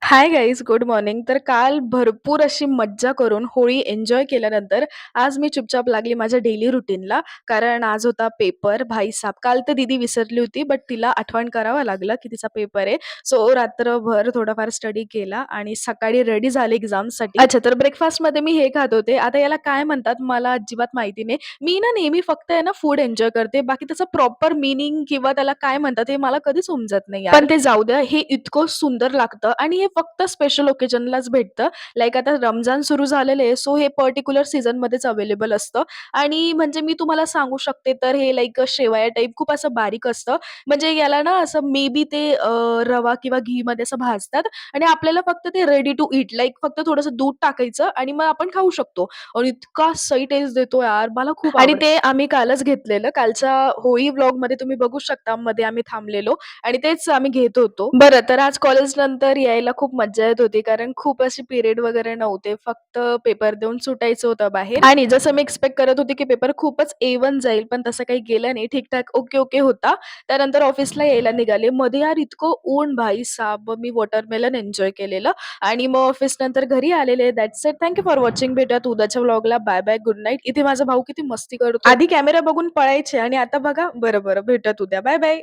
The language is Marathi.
Hi guys, good morning. तर काल भरपूर अशी मज्जा करून होळी एन्जॉय केल्यानंतर आज मी चुपचाप लागली माझ्या डेली रुटीनला. कारण आज होता पेपर. भाईसाहब, काल तर दीदी विसरली होती, बट तिला आठवण करावं लागलं की तिचा पेपर आहे. सो रात्रभर थोडाफार स्टडी केला आणि सकाळी रेडी झाले एक्झामसाठी. अच्छा, तर ब्रेकफास्टमध्ये मी हे खात होते. आता याला काय म्हणतात मला अजिबात माहिती नाही. मी ना नेहमी फक्त आहे ना फूड एन्जॉय करते. बाकी त्याचं प्रॉपर मीनिंग किंवा त्याला काय म्हणतात हे मला कधीच समजत नाही यार. पण ते जाऊ द्या. हे इतकं सुंदर लागतं आणि हे फक्त स्पेशल ओकेजनलाच भेटतं. लाइक आता रमजान सुरू झालेलं आहे, सो हे पर्टिक्युलर सीझनमध्येच अवेलेबल असतं आणि म्हणजे मी तुम्हाला सांगू शकते तर हे लाइक शेवया टाइप खूप असं बारीक असतं. म्हणजे याला ना असं मे बी ते रवा किंवा घीमध्ये असं भाजतात आणि आपल्याला फक्त ते रेडी टू ईट लाइक फक्त थोडंसं दूध टाकायचं आणि मग आपण खाऊ शकतो आणि इतका सही टेस्ट देतो यार, मला खूप आणि आवडतं. ते आम्ही कालच घेतलेलं. कालच्या होळी व्लॉगमध्ये तुम्ही बघू शकता मध्ये आम्ही थांबलेलो आणि तेच आम्ही घेत होतो. बरं, तर आज कॉलेजनंतर यायला खूप मज्जा येत होती कारण खूप असे पिरियड वगैरे नव्हते. फक्त पेपर देऊन सुटायचं होतं बाहेर आणि जसं मी एक्स्पेक्ट करत होते, की पेपर खूपच A1 जाईल, पण तसं काही गेलं नाही. ठीक-ठाक, ओके-ओके होता. त्यानंतर ऑफिसला यायला निघाले. मध्ये यार इतकं ऊन भाईसाहब, मी वॉटरमेलन एन्जॉय केलेलं आणि मग ऑफिसनंतर घरी आलेले. That's it. Thank for watching. भेटूयात उद्याच्या व्लॉगला. Bye bye. Good night. इथे माझा भाऊ किती मस्ती करतो. आधी कॅमेरा बघून पळायचे आणि आता बघा, बरं, बरं, भेटूयात उद्या. Bye bye.